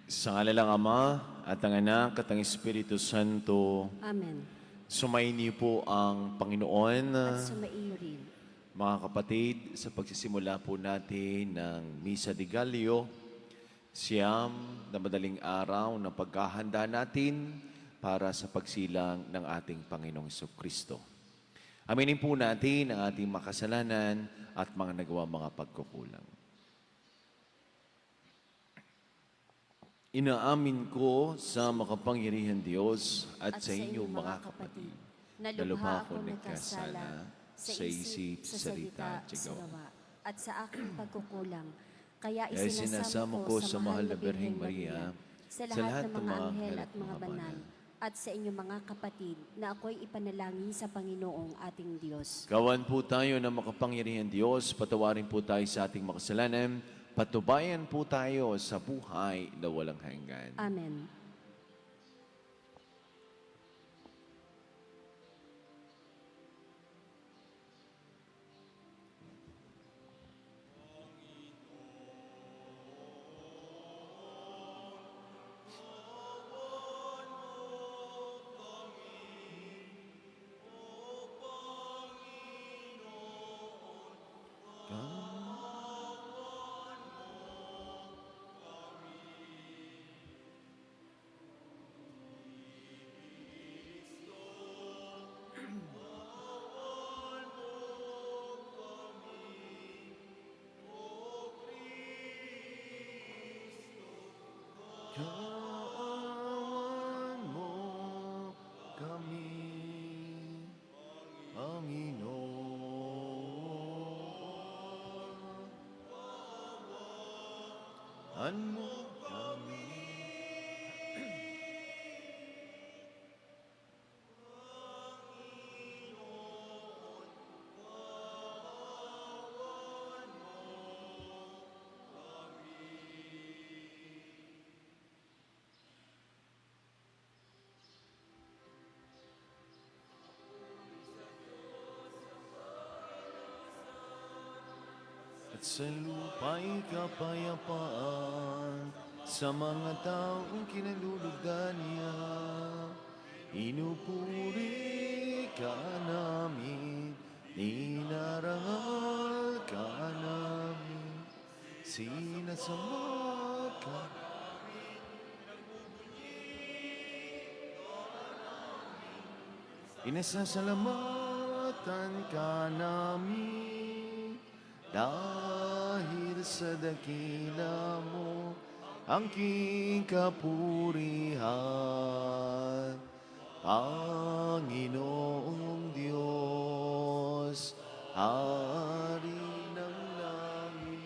Sa ngala ng Ama, at ng Anak, at ng Espiritu Santo. Amen. Sumaini po ang Panginoon. At sumaiyo rin. Mga kapatid, sa pagsisimula po natin ng Misa de Gallio, siyam na madaling araw na paghahanda natin para sa pagsilang ng ating Panginoong Jesucristo. Aminin po natin ang ating makasalanan at mga nagawa mga pagkukulang. Inaamin ko sa makapangyarihan Diyos at sa inyo mga kapatid, na lubha ako nagkasala sa isip, sa salita at sa gawa, at sa aking pagkukulang. Kaya isinasamo ko sa mahal na Birheng Maria, sa lahat ng mga anghel at mga banal, at sa inyong mga kapatid, na ako'y ipanalangin sa Panginoong ating Diyos. Gawan po tayo ng makapangyarihan Diyos, patawarin po tayo sa ating makasalanan, patubayan po tayo sa buhay na walang hanggan. Amen. Kawan mo kami, Panginoon. Kawan mo kami. At sa lupa'y kapayapaan sa mga taong kinalulugdan niya. Inupuri ka namin, inarangal ka namin, sinasamba ka. Inasasalamatan ka namin dahil sa dakila mo ang king kapurihan. Panginoong Diyos, Hari ng langit.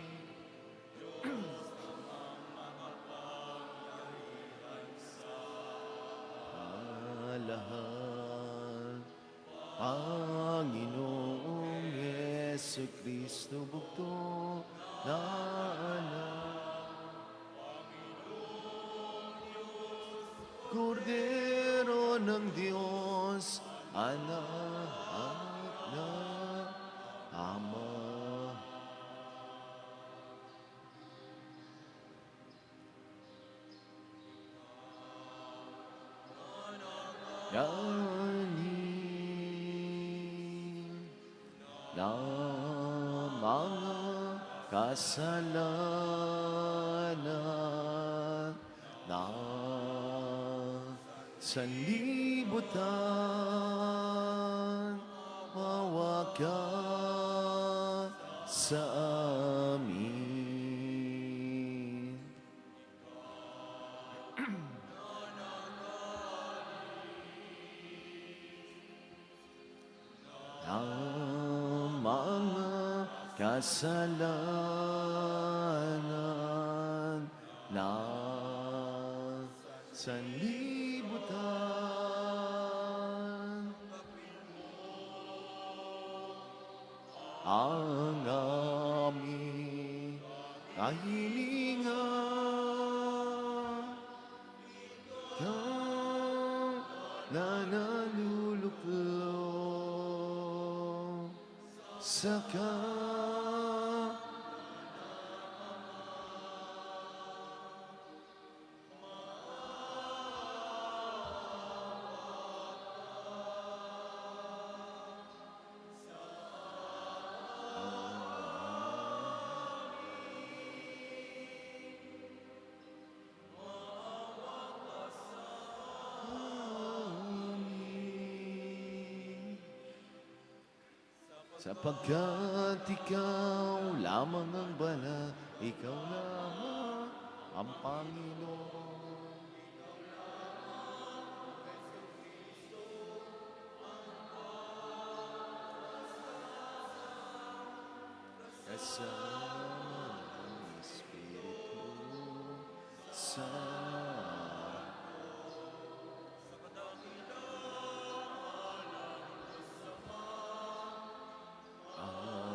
Lahat, Panginoong Jesucristo, bugto na anak. Kordero ng Diyos, anak ng Ama. Yanin na mga kasalanan na sanlibutan, mawa ka sa amin. Ang mga kasalanan na sanlibutan, ang aming kahilingan, kang nanaluluklong sa Sapagkat ikaw lamang ang banal, ikaw lamang ang Panginoon. Kasama ng Espiritu Santo. Amen.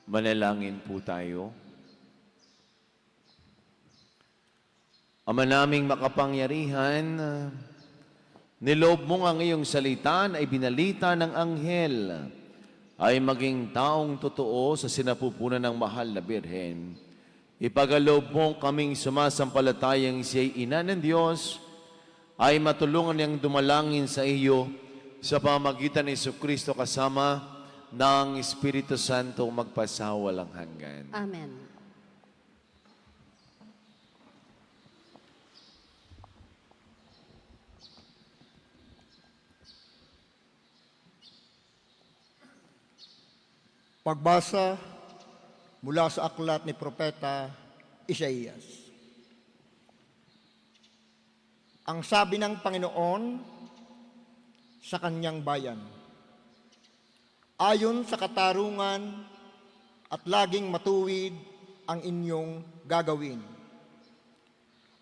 Manalangin po tayo. Ama naming makapangyarihan, niloob mo ang iyong salita na ibinalita ng anghel ay maging taong totoo sa sinapupunan ng mahal na Birhen. Ipagaloob mo kaming sumasampalatayang siya'y ina ng Diyos, ay matulungan niyang dumalangin sa iyo sa pamagitan ni Jesucristo kasama ng Espiritu Santo magpasawalang hanggan. Amen. Pagbasa mula sa aklat ni Propeta Isaías. Ang sabi ng Panginoon sa kanyang bayan, ayon sa katarungan at laging matuwid ang inyong gagawin.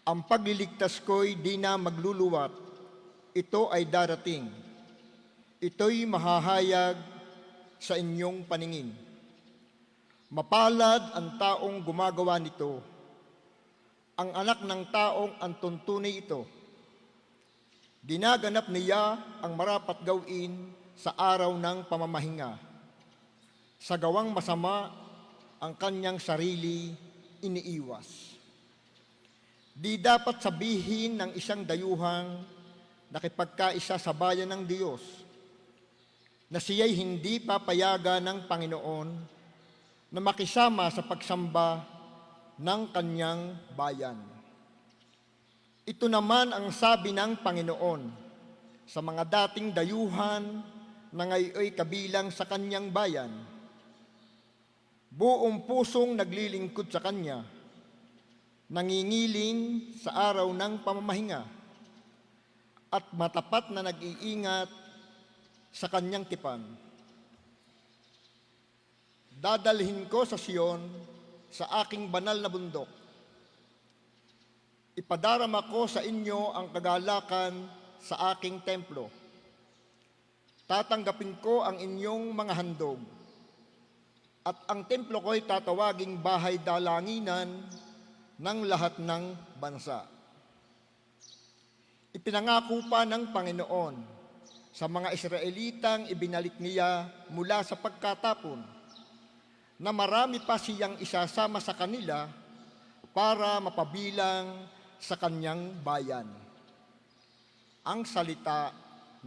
Ang pagliligtas ko'y di na magluluwat, ito ay darating. Ito'y mahahayag sa inyong paningin. Mapalad ang taong gumagawa nito, ang anak ng taong ang tuntunay ito. Ginaganap niya ang marapat gawin sa araw ng pamamahinga. Sa gawang masama, ang kanyang sarili iniiwas. Di dapat sabihin ng isang dayuhang nakipagkaisa sa bayan ng Diyos na siya'y hindi papayagan ng Panginoon na makisama sa pagsamba ng kanyang bayan. Ito naman ang sabi ng Panginoon sa mga dating dayuhan na ngayoy kabilang sa kanyang bayan. Buong pusong naglilingkod sa kanya, nangingiling sa araw ng pamamahinga, at matapat na nag-iingat sa kanyang tipan. Dadalhin ko sa Sion, sa aking banal na bundok. Ipadarama ko sa inyo ang kagalakan sa aking templo. Tatanggapin ko ang inyong mga handog, at ang templo ko'y tatawaging bahay dalanginan ng lahat ng bansa. Ipinangako pa ng Panginoon sa mga Israelitang ibinalik niya mula sa pagkatapon, na marami pa siyang isasama sa kanila para mapabilang sa kanyang bayan. Ang salita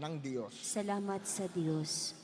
ng Diyos. Salamat sa Diyos.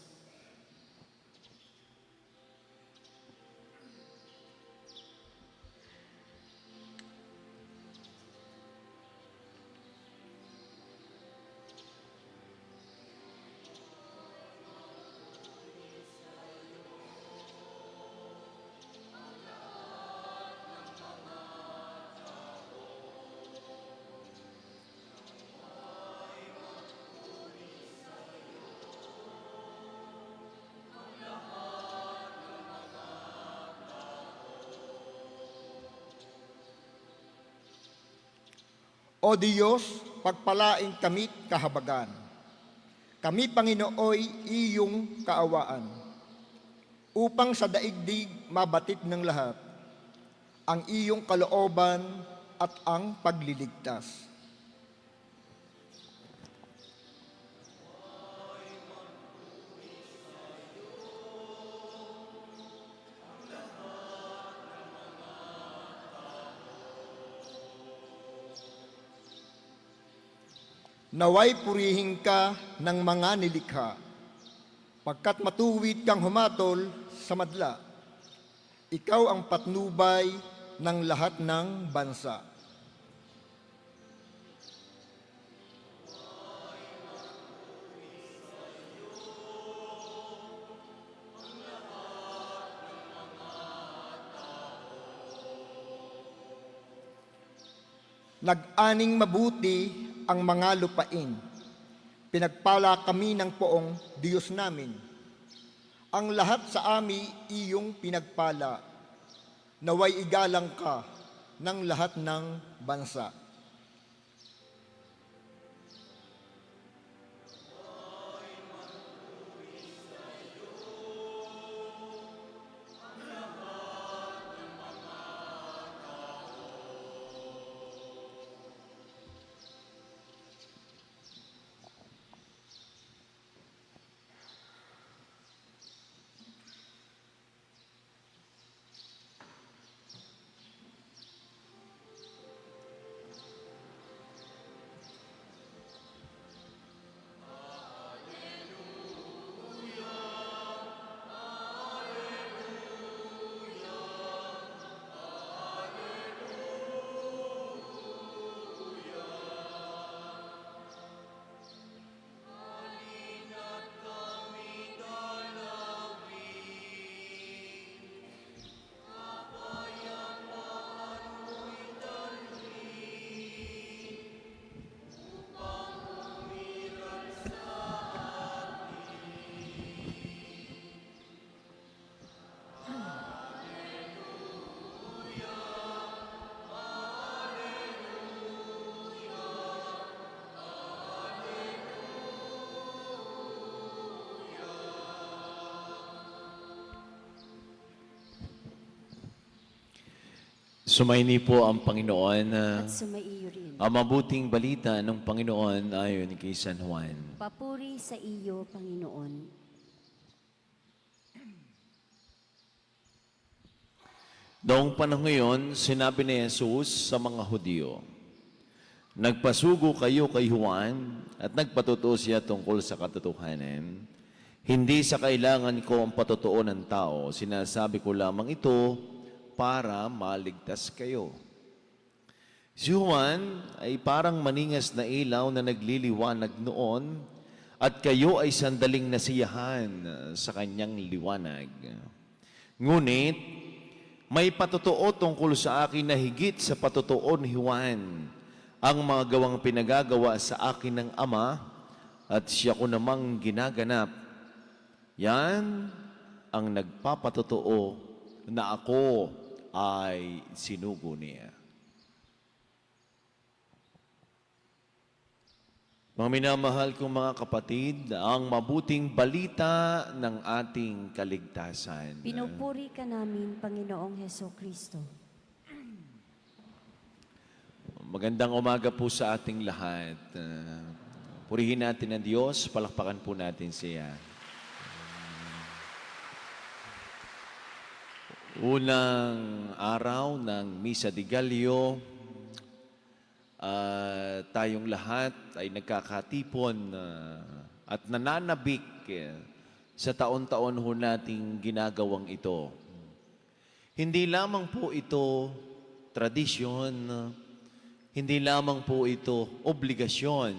O Diyos, pagpalain kami't kahabagan. Kami, Panginooy, iyong kaawaan, upang sa daigdig mabatid ng lahat ang iyong kalooban at ang pagliligtas. Naway purihin ka ng mga nilikha, pagkat matuwid kang humatol sa madla. Ikaw ang patnubay ng lahat ng bansa. Nag-aning mabuti ang mga lupain. Pinagpala kami ng poong Diyos namin. Ang lahat sa ami iyong pinagpala. Naway igalang ka ng lahat ng bansa. Sumaini po ang Panginoon. At sumaiyo rin. Ang mabuting balita ng Panginoon ayon kay San Juan. Papuri sa iyo, Panginoon. Noong panahon ngayon, sinabi ni Jesus sa mga Hudyo, "Nagpasugo kayo kay Juan at nagpatutuo siya tungkol sa katotohanan. Hindi sa kailangan ko ang patotoo ng tao, sinasabi ko lamang ito para maligtas kayo." Si Juan ay parang maningas na ilaw na nagliliwanag noon at kayo ay sandaling nasiyahan sa kanyang liwanag. Ngunit, may patotoo tungkol sa akin na higit sa patotoo ni Juan, ang mga gawang pinagagawa sa akin ng Ama at siya ko namang ginaganap. Yan ang nagpapatotoo na ako ay sinugo niya. Mga minamahal kong mga kapatid, ang mabuting balita ng ating kaligtasan. Pinupuri ka namin, Panginoong Heso Kristo. Magandang umaga po sa ating lahat. Purihin natin ang Diyos, palakpakan po natin siya. Unang araw ng Misa de Gallio, tayong lahat ay nagkakatipon at nananabik sa taon-taon ho nating ginagawang ito. Hindi lamang po ito tradisyon, hindi lamang po ito obligasyon,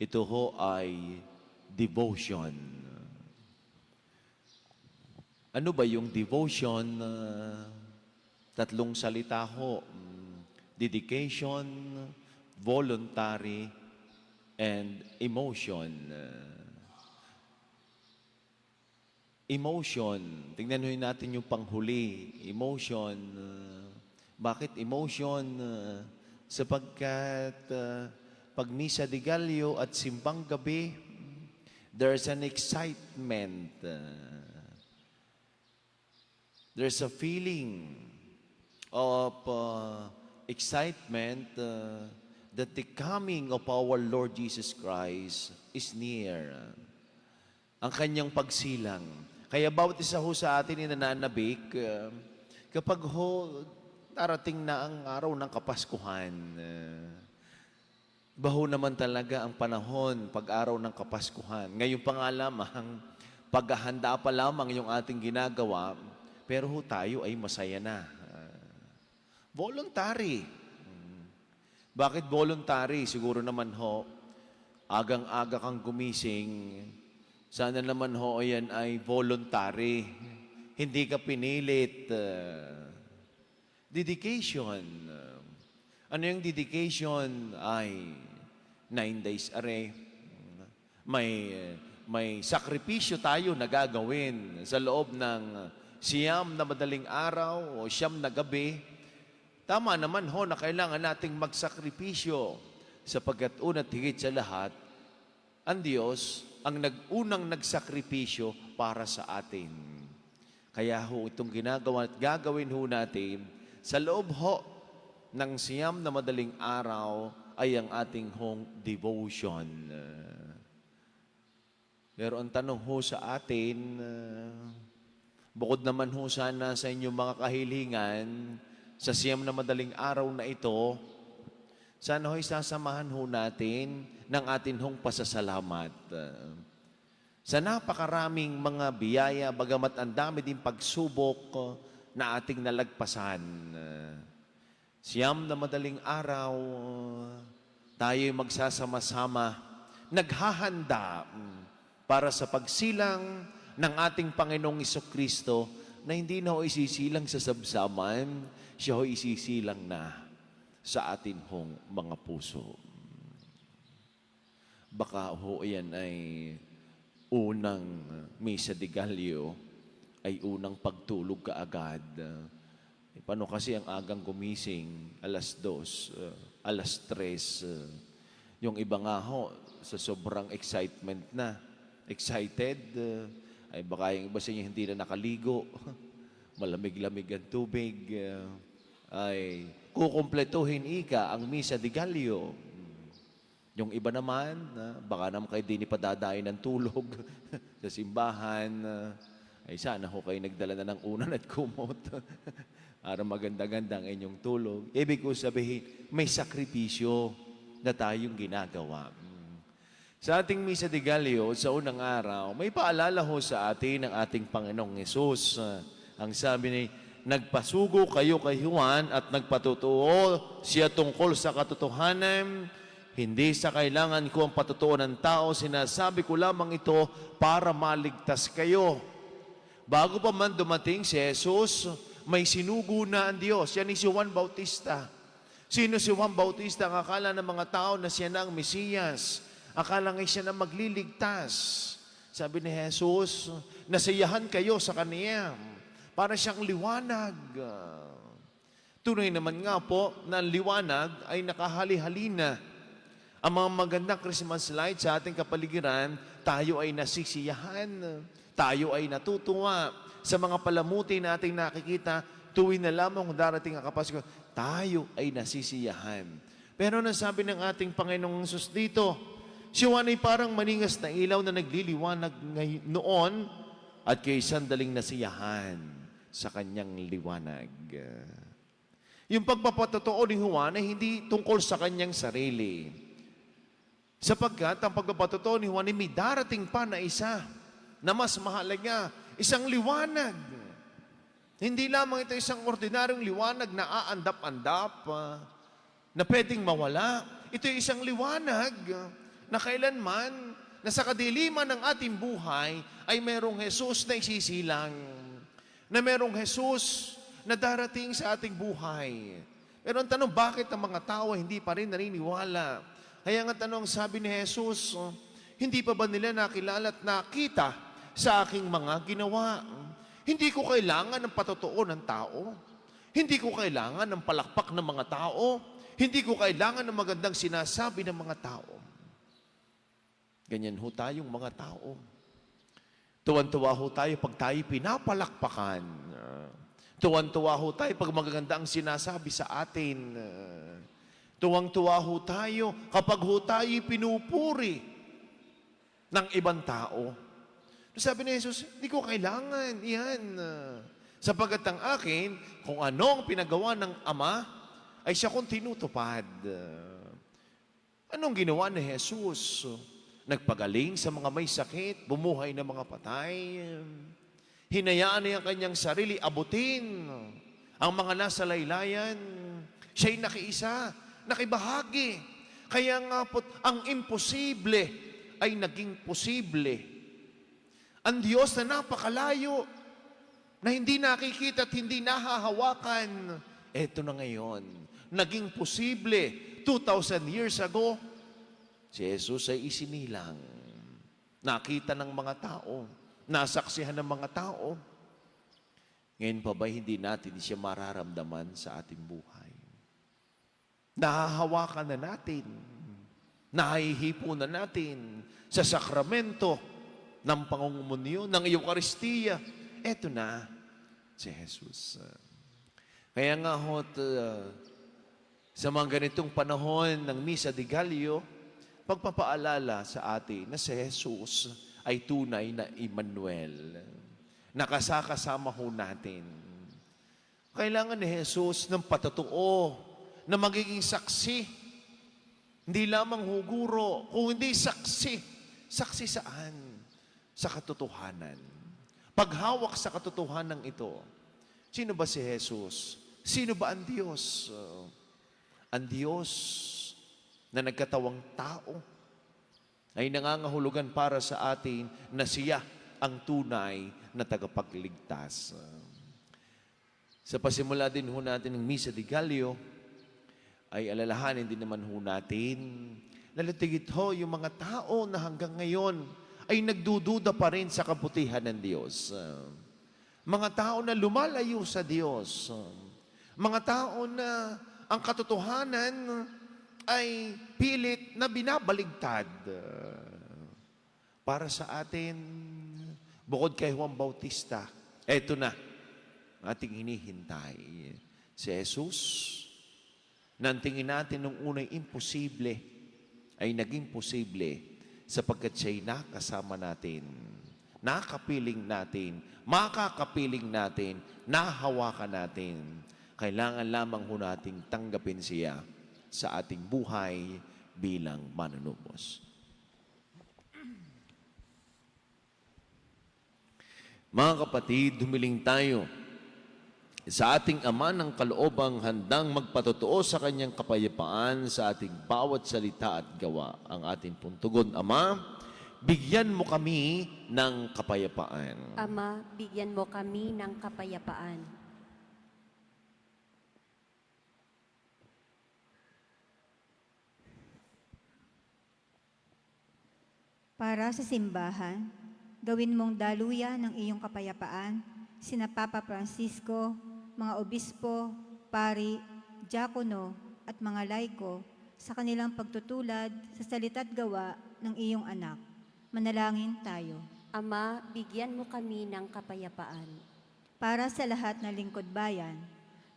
ito ho ay devotion. Ano ba yung devotion? Tatlong salita ho. Dedication, voluntary, and emotion. Emotion. Tingnan ho natin yung panghuli. Emotion. Bakit emotion? Sapagkat pag Misa de Gallio at Simbang Gabi, there's an excitement. There's a feeling of excitement that the coming of our Lord Jesus Christ is near. Ang kanyang pagsilang. Kaya bawat isa ho sa atin nananabik, kapag ho darating na ang araw ng Kapaskuhan, baho naman talaga ang panahon pag-araw ng Kapaskuhan. Ngayon pa nga lamang, paghahanda pa lamang yung ating ginagawa pero ho tayo ay masaya na. Voluntary. Bakit voluntary? Siguro naman ho, agang-aga kang gumising, sana naman ho yan ay voluntary. Hindi ka pinilit. Dedication. Ano yung dedication? Ay, 9 days are. May sakripisyo tayo na gagawin sa loob ng siyam na madaling araw o siyam na gabi. Tama naman ho na kailangan nating magsakripisyo sapagkat una't higit sa lahat, ang Diyos ang unang nagsakripisyo para sa atin. Kaya ho itong ginagawa at gagawin ho natin sa loob ho ng siyam na madaling araw ay ang ating hong devotion. Pero ang tanong ho sa atin, bukod naman ho sana sa inyong mga kahilingan, sa siyam na madaling araw na ito, sana ho'y sasamahan ho natin ng atin hong pasasalamat. Sa napakaraming mga biyaya, bagamat ang dami din pagsubok na ating nalagpasan. Siyam na madaling araw, tayo'y magsasama-sama, naghahanda para sa pagsilang ng ating Panginoong Isokristo na hindi na ho isisilang sa sabsaman, siya ho isisilang na sa atin hong mga puso. Baka ho yan ay unang Misa de Gallo, ay unang pagtulog kaagad. Paano kasi ang agang gumising, 2:00, 3:00. Yung iba nga ho, sa sobrang excitement na, excited, ay baka yung iba sa inyo hindi na nakaligo, malamig-lamig ang tubig, ay kukumpletuhin ika ang Misa de Gallo. Yung iba naman, baka naman kayo din ipadadain ng tulog sa simbahan, ay sana ho kayo nagdala na ng unan at kumot para maganda-ganda ang inyong tulog. Ibig ko sabihin, may sakripisyo na tayong ginagawa. Sa ating Misa de Gallo, sa unang araw, may paalala ho sa atin ng ating Panginoong Hesus. Ang sabi ni, nagpasugo kayo kay Juan at nagpatutuo siya tungkol sa katotohanan. Hindi sa kailangan ko ang patutuo ng tao, sinasabi ko lamang ito para maligtas kayo. Bago pa man dumating si Jesus, may sinugo na ang Diyos. Yan si Juan Bautista. Sino si Juan Bautista? Ang akala ng mga tao na siya na ang Mesiyas. Akala nga siya na magliligtas. Sabi ni Jesus, nasiyahan kayo sa Kanya para siyang liwanag. Tunay naman nga po na ang liwanag ay nakahali-halina. Ang mga magandang Christmas lights sa ating kapaligiran, tayo ay nasisiyahan, tayo ay natutuwa. Sa mga palamuti na ating nakikita, tuwing na lamang darating ang Kapasko, tayo ay nasisiyahan. Pero nasabi ng ating Panginoong Hesus dito, si Juan ay parang maningas na ilaw na nagliliwanag noon at kay sandaling nasiyahan sa kanyang liwanag. Yung pagpapatotoo ni Juan ay hindi tungkol sa kanyang sarili. Sapagkat ang pagpapatotoo ni Juan ay may darating pa na isa na mas mahalaga, isang liwanag. Hindi lamang ito isang ordinaryong liwanag na aandap-andap, na pwedeng mawala. Ito ay isang liwanag na kailanman, na sa kadiliman ng ating buhay, ay merong Jesus na isisilang. Na merong Jesus na darating sa ating buhay. Pero ang tanong, bakit ang mga tao hindi pa rin naniniwala? Kaya nga tanong, sabi ni Jesus, hindi pa ba nila nakilala at nakita sa aking mga ginawa? Hindi ko kailangan ng patotoo ng tao. Hindi ko kailangan ng palakpak ng mga tao. Hindi ko kailangan ng magandang sinasabi ng mga tao. Ganyan ho tayong mga tao. Tuwan-tuwa ho tayo pag tayo pinapalakpakan. Tuwan-tuwa ho tayo pag magaganda ang sinasabi sa atin. Tuwang-tuwa ho tayo kapag ho tayo pinupuri ng ibang tao. Sabi ni Jesus, hindi ko kailangan yan. Sapagkat ang akin, kung ano ang pinagawa ng Ama, ay siya kong tinutupad. Anong ginawa ni Jesus? Nagpagaling sa mga may sakit, bumuhay ng mga patay. Hinayaan niya ang kanyang sarili abutin ang mga nasa laylayan. Siya'y nakiisa, nakibahagi. Kaya nga po, ang imposible ay naging posible. Ang Diyos na napakalayo, na hindi nakikita at hindi nahahawakan, eto na ngayon, naging posible 2,000 years ago. Si Jesus ay isinilang. Nakita ng mga tao, nasaksihan ng mga tao. Ngayon pa ba hindi natin siya mararamdaman sa ating buhay? Nahahawakan na natin, nahihipo na natin sa sakramento ng pangungumunyo, ng Eucharistia. Eto na, si Jesus. Kaya nga sa mga ganitong panahon ng Misa de Gallo, pagpapaalala sa atin na si Jesus ay tunay na Emmanuel. Nakasakasama ho natin. Kailangan ni Jesus ng patotoo na magiging saksi. Hindi lamang huguro, kung hindi saksi. Saksi saan? Sa katotohanan. Paghawak sa katotohanan ito, sino ba si Jesus? Sino ba ang Diyos? Ang Diyos na nagkatawang tao ay nangangahulugan para sa atin na siya ang tunay na tagapagligtas. Sa pasimula din ho natin ng Misa de Gallo, ay alalahanin din naman ho natin, lalatigit ho yung mga tao na hanggang ngayon ay nagdududa pa rin sa kabutihan ng Diyos. Mga tao na lumalayo sa Diyos. Mga tao na ang katotohanan ay pilit na binabaligtad. Para sa atin, bukod kay Juan Bautista, eto na, ating hinihintay. Si Jesus, nang tingin natin nung unay imposible, ay naging posible sapagkat siya'y nakasama natin, nakapiling natin, makakapiling natin, nahawakan natin. Kailangan lamang ho nating tanggapin siya sa ating buhay bilang manunubos. Mga kapatid, humiling tayo sa ating Ama ng kaloobang handang magpatotoo sa kanyang kapayapaan sa ating bawat salita at gawa. Ang ating pong tugon, Ama, bigyan mo kami ng kapayapaan. Ama, bigyan mo kami ng kapayapaan. Para sa simbahan, gawin mong daluyan ng iyong kapayapaan, sina Papa Francisco, mga obispo, pari, diakono, at mga laiko sa kanilang pagtutulad sa salita't gawa ng iyong anak. Manalangin tayo. Ama, bigyan mo kami ng kapayapaan. Para sa lahat ng lingkod bayan,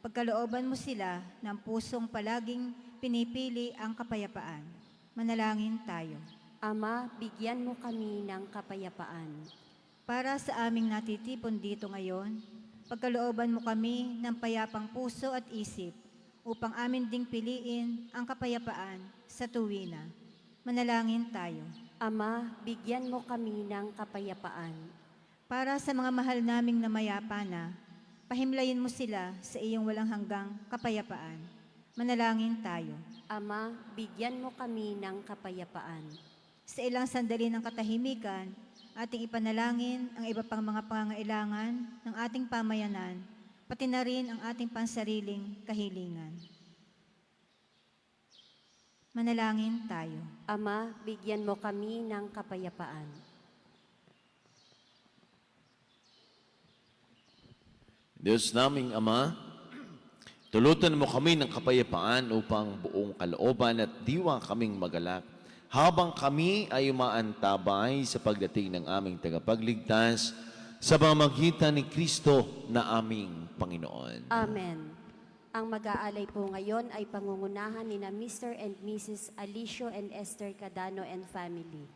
pagkalooban mo sila ng pusong palaging pinipili ang kapayapaan. Manalangin tayo. Ama, bigyan mo kami ng kapayapaan. Para sa aming natitipon dito ngayon, pagkalooban mo kami ng payapang puso at isip upang amin ding piliin ang kapayapaan sa tuwina. Manalangin tayo. Ama, bigyan mo kami ng kapayapaan. Para sa mga mahal naming namayapa na, pahimlayin mo sila sa iyong walang hanggang kapayapaan. Manalangin tayo. Ama, bigyan mo kami ng kapayapaan. Sa ilang sandali ng katahimikan, ating ipanalangin ang iba pang mga pangangailangan ng ating pamayanan, pati na rin ang ating pansariling kahilingan. Manalangin tayo. Ama, bigyan mo kami ng kapayapaan. Diyos naming Ama, tulutan mo kami ng kapayapaan upang buong kalooban at diwa kaming magalak habang kami ay umaantabay sa pagdating ng aming tagapagligtas sa pamamagitan ni Kristo na aming Panginoon. Amen. Ang mag-aalay po ngayon ay pangungunahan ni na Mr. and Mrs. Alicio and Esther Cadano and family.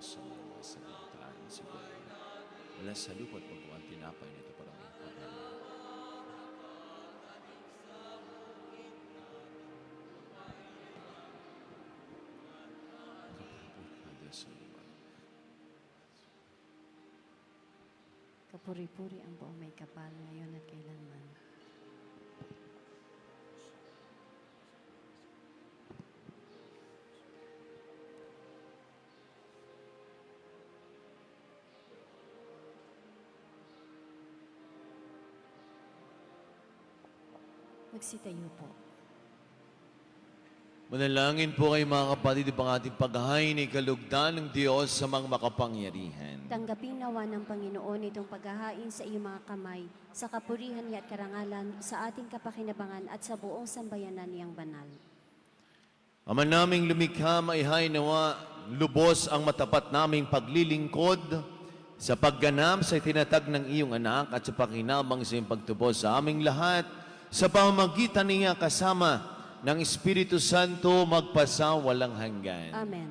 sa mga salitaan siguro. Wala sa lupa at magbuang tinapay nito para may pagkain. Kapuri-puri ang buong may kapal ngayon at kailanman. Magsitayo po. Manalangin po kayo mga kapatid ang ating paghahain ay kalugdan ng Diyos sa mga makapangyarihan. Tanggapin nawa ng Panginoon itong paghahain sa iyong mga kamay, sa kapurihan niya at karangalan, sa ating kapakinabangan at sa buong sambayanan niyang banal. Ama naming lumikha, maihay nawa, lubos ang matapat naming paglilingkod sa pagganap sa itinatag ng iyong anak at sa pakinabang sa iyong pagtubos sa aming lahat, sa pamamagitan niya kasama ng Espiritu Santo magpasawalang hanggan. Amen.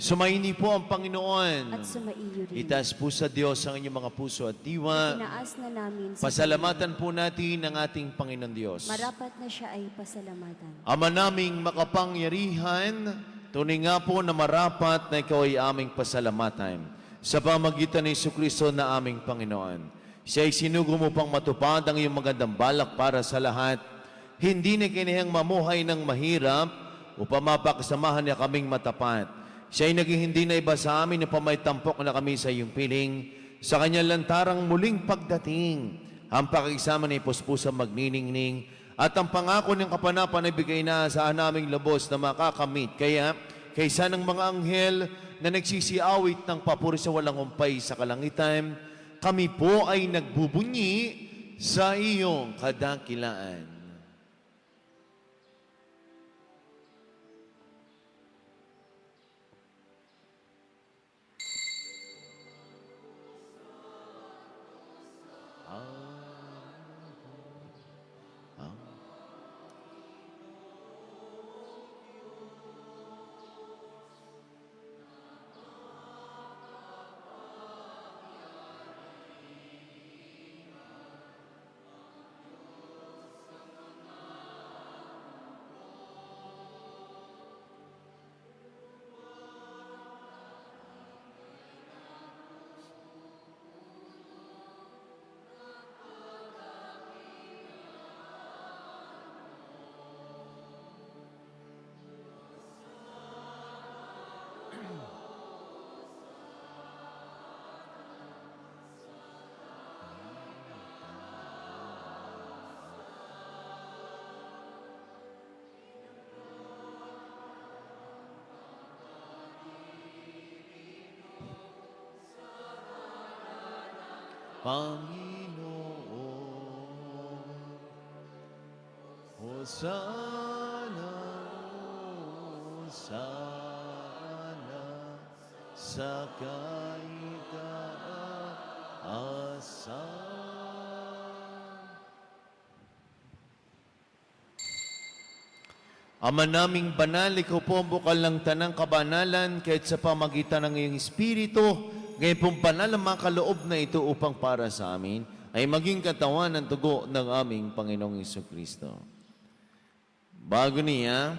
Sumaini po ang Panginoon. At sumaiyo rin. Itaas po sa Diyos ang inyong mga puso at diwa. Tinaas na namin sa Pasalamatan po natin ang ating Panginoon Diyos. marapat na siya ay pasalamatan. Ama naming makapangyarihan, tunay nga po na marapat na ikaw ay aming pasalamatan sa pamagitan ni Jesucristo na aming Panginoon. Siya ay sinugo mo pang matupad ang iyong magandang balak para sa lahat. Hindi na kinihang mamuhay ng mahirap upang mapakasamahan niya kaming matapat. Siya ay naging hindi na iba sa amin upang may tampok na kami sa iyong piling. Sa kanyang lantarang muling pagdating, ang pakikisama ni puspusang magniningning at ang pangako ng kapanapan ay bigay na sa naming lubos na makakamit. Kaya, kaysa ng mga anghel na nagsisiawit ng papuri sa walang humpay sa kalangitan, kami po ay nagbubunyi sa iyong kadakilaan. Panginoon, Hosana, Hosana, sa kaitaasan. Ama naming banal, ikaw po ang bukal ng tanang kabanalan kahit sa pamagitan ng iyong Espiritu. Ngayon pong banal ang mga kaloob na ito upang para sa amin ay maging katawan ng tugo ng aming Panginoong Jesucristo. Bago niya,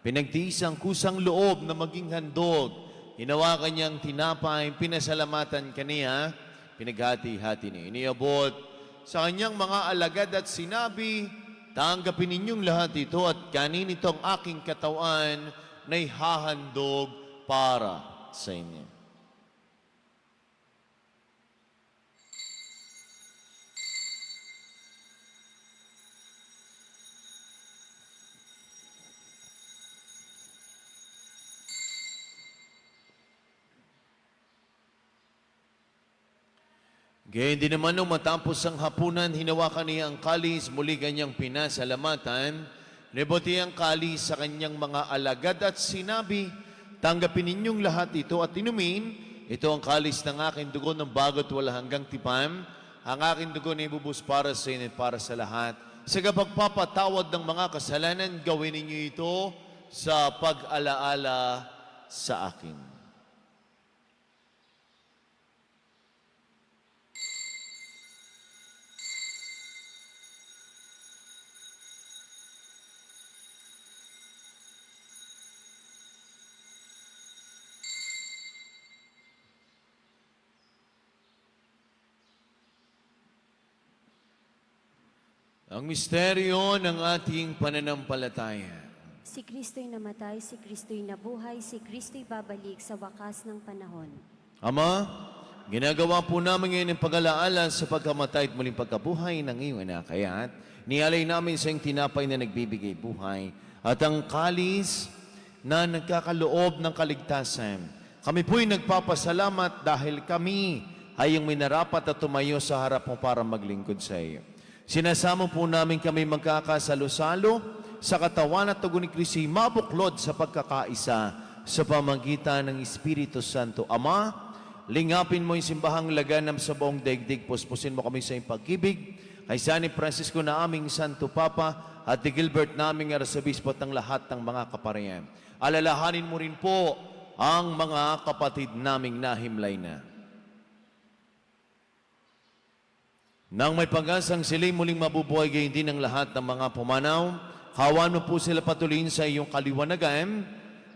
pinagtiis ang kusang loob na maging handog. Hinawakan niyang tinapay, pinasalamatan kaniya, pinaghati-hati niya. Iniabot sa kanyang mga alagad at sinabi, tanggapin ninyong lahat ito at kanin ito ang aking katawan na ihahandog para sa inyo. Gayun din naman nung matapos ang hapunan, hinawakan niya ang kalis, muli kanyang pinasalamatan, nibuti ang kalis sa kanyang mga alagad at sinabi, tanggapin ninyong lahat ito at inumin, ito ang kalis ng aking dugo ng bago't wala hanggang tipan, ang aking dugo na ibubus para sa inyo at para sa lahat. Sa pagpapatawad ng mga kasalanan, gawin ninyo ito sa pag-alaala sa akin. Ang misteryo ng ating pananampalataya. Si Kristo'y namatay, si Kristo'y nabuhay, si Kristo'y babalik sa wakas ng panahon. Ama, ginagawa po namin ngayon ang pag-alaala sa pagkamatay at muling pagkabuhay ng iyong anak. Kaya't nialay namin sa iyong tinapay na nagbibigay buhay at ang kalis na nagkakaloob ng kaligtasan. Kami po'y nagpapasalamat dahil kami ay yung minarapat at tumayo sa harap mo para maglingkod sa iyo. Sinasamo po namin kami magkakasalo-salo sa katawan at tugon ni Kristo, mabuklod sa pagkakaisa sa pamagitan ng Espiritu Santo. Ama, lingapin mo yung simbahang laganap sa buong daigdig. Puspusin mo kami sa iyong pag-ibig. Kay San Francisco na aming Santo Papa at ni Gilbert naming Arsobispo at ng lahat ng mga kaparian. Alalahanin mo rin po ang mga kapatid naming nahimlay na. Nang may pag-asang sila'y muling mabubuhay, gayon din ang lahat ng mga pumanaw, kaawaan mo po sila patuloyin sa iyong kaliwanagan.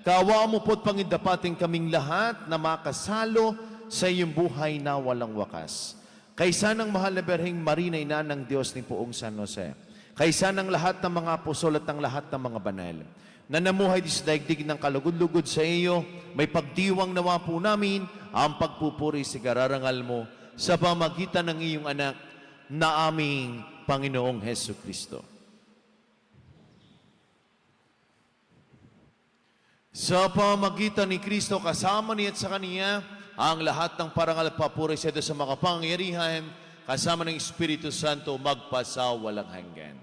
Kaawaan mo po't pangindapating kaming lahat na makasalo sa iyong buhay na walang wakas. Kaysa ng mahal na Berheng Maria, ina ng Diyos ni Poong San Jose. Kaysa ng lahat ng mga apostol at ng lahat ng mga banal na namuhay di sa daigdig ng kalugod-lugod sa iyo, may pagdiwang nawa po namin ang pagpupuri sa kararangal mo sa pamagitan ng iyong anak na aming Panginoong Heso Kristo. Sa pamagitan ni Kristo, kasama niya at sa Kaniya, ang lahat ng parangal at papuri sa ito sa makapangyarihan, kasama ng Espiritu Santo, magpasawalang hanggan.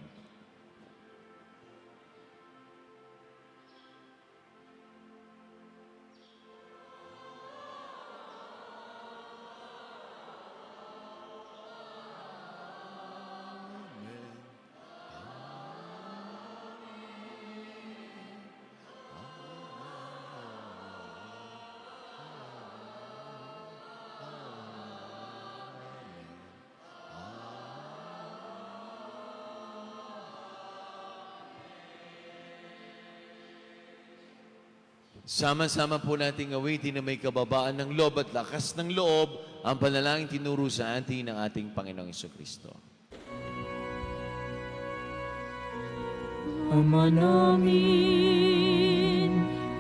Sama-sama po nating awitin na may kababaan ng loob at lakas ng loob ang panalangin tinuro sa atin ng ating Panginoong Jesucristo. Ama namin,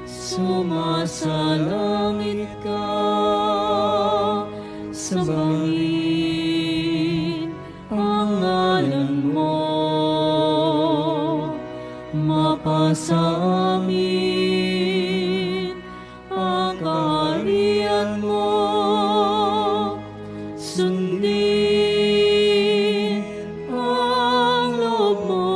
sumasalangit ka, sambahin ang ngalan mo, mapasa amin ang kaharian mo, sundin ang loob mo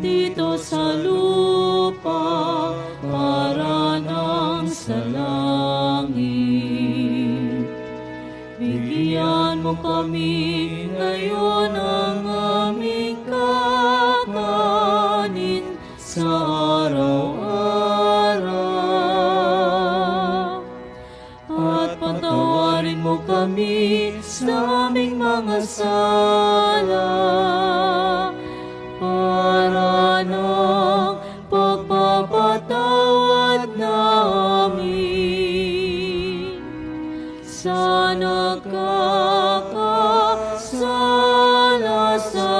dito sa lupa para nang sa langit. Bigyan mo kami ngayon ang aming kakanin sa araw-araw. At patawarin mo kami sa aming mga sala para ng pagpapatawad namin sa nagkakasala sa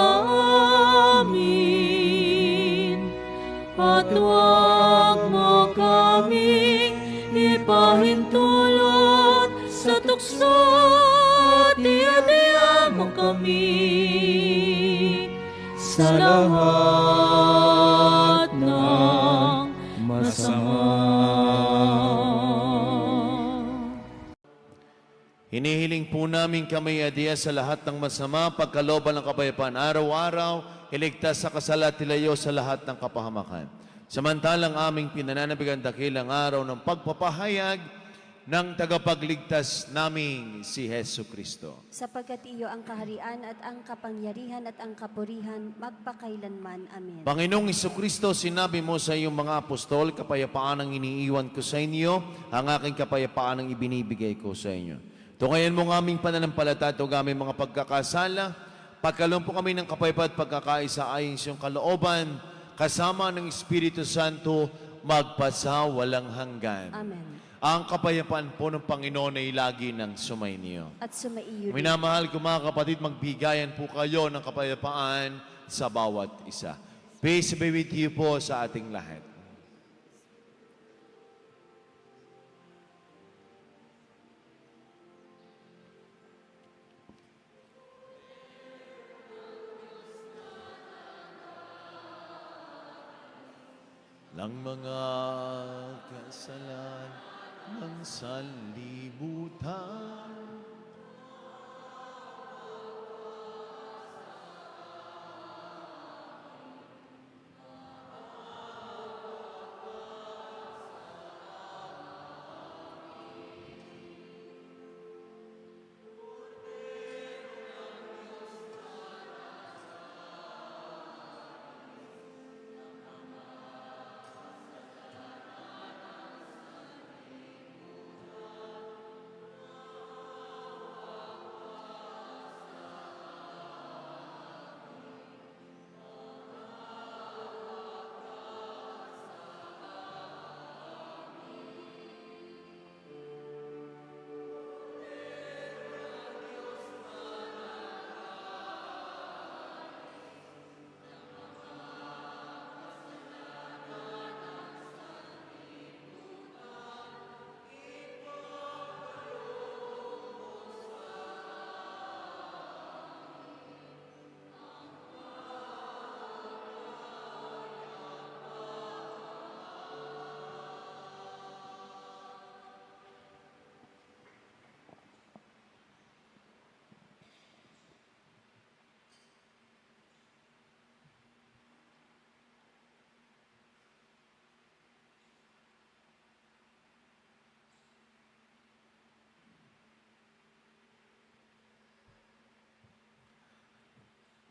amin. At huwag mo kaming ipahintulot sa tukso at iadya mo kami sa lahat ng masama. Hinihiling po namin kami adya sa lahat ng masama, pagkalooban ng kapayapaan araw-araw, iligtas sa kasalat tilayo sa lahat ng kapahamakan. Samantalang aming pinananabigan dakilang araw ng pagpapahayag ng tagapagligtas naming si Heso Kristo. Sapagkat iyo ang kaharian at ang kapangyarihan at ang kapurihan magpakailanman. Amen. Panginoong Jesucristo, sinabi mo sa iyong mga apostol, kapayapaan ang iniiwan ko sa inyo, ang aking kapayapaan ang ibinibigay ko sa inyo. Tungayan mo ng aming pananampalataya at aming mga pagkakasala, pagkaloob po kami ng kapayapaan at pagkakaisa ayon sa iyong kalooban, kasama ng Espiritu Santo, magpasa walang hanggan. Amen. Ang kapayapaan po ng Panginoon ay lagi ng sumainyo. At sumaiyo rin. Minamahal ko mga kapatid, magbigayan po kayo ng kapayapaan sa bawat isa. Peace be with you po sa ating lahat. Ng mga kasalan ng sanlibutan,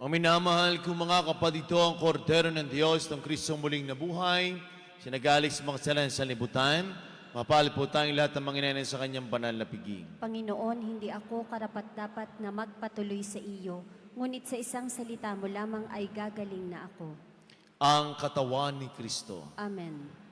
ang minamahal kong mga kapatid, ito ang kordero ng Diyos, ng Kristong muling nabuhay, sinagalis sa mga kasalanan sa libutan. Mapahal po tayong lahat ng Panginoon sa kanyang banal na piging. Panginoon, hindi ako karapat-dapat na magpatuloy sa iyo, ngunit sa isang salita mo lamang ay gagaling na ako. Ang katawan ni Kristo. Amen.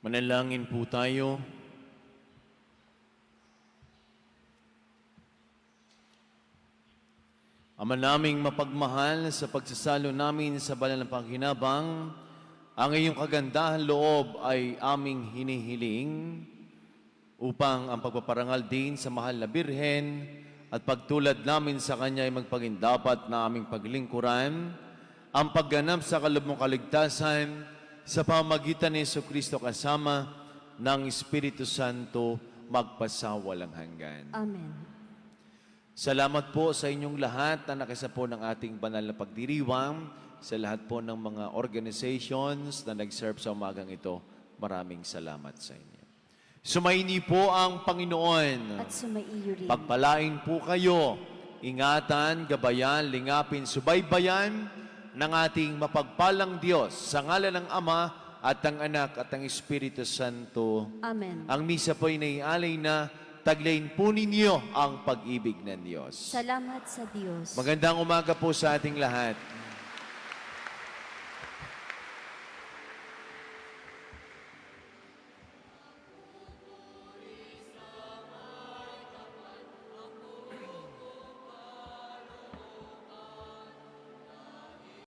Manalangin po tayo. Ama naming mapagmahal, sa pagsasalo namin sa banal na panghinabang, ang iyong kagandahan loob ay aming hinihiling upang ang pagpaparangal din sa mahal na Birhen at pagtulad namin sa Kanya ay magpagindapat na aming paglingkuran, ang pagganap sa kalubong kaligtasan sa pamagitan ni Jesucristo kasama ng Espiritu Santo magpasawalang hanggan. Amen. Salamat po sa inyong lahat na nakisa po ng ating banal na pagdiriwang, sa lahat po ng mga organizations na nag-serve sa umagang ito. Maraming salamat sa inyo. Sumaini po ang Panginoon. At sumaiyo rin. Pagpalain po kayo. Ingatan, gabayan, lingapin, subaybayan ng ating mapagpalang Diyos sa ngalan ng Ama at ng Anak at ng Espiritu Santo. Amen. Ang misa po ay naialay na taglayin po ninyo ang pag-ibig ng Diyos. Salamat sa Diyos. Magandang umaga po sa ating lahat.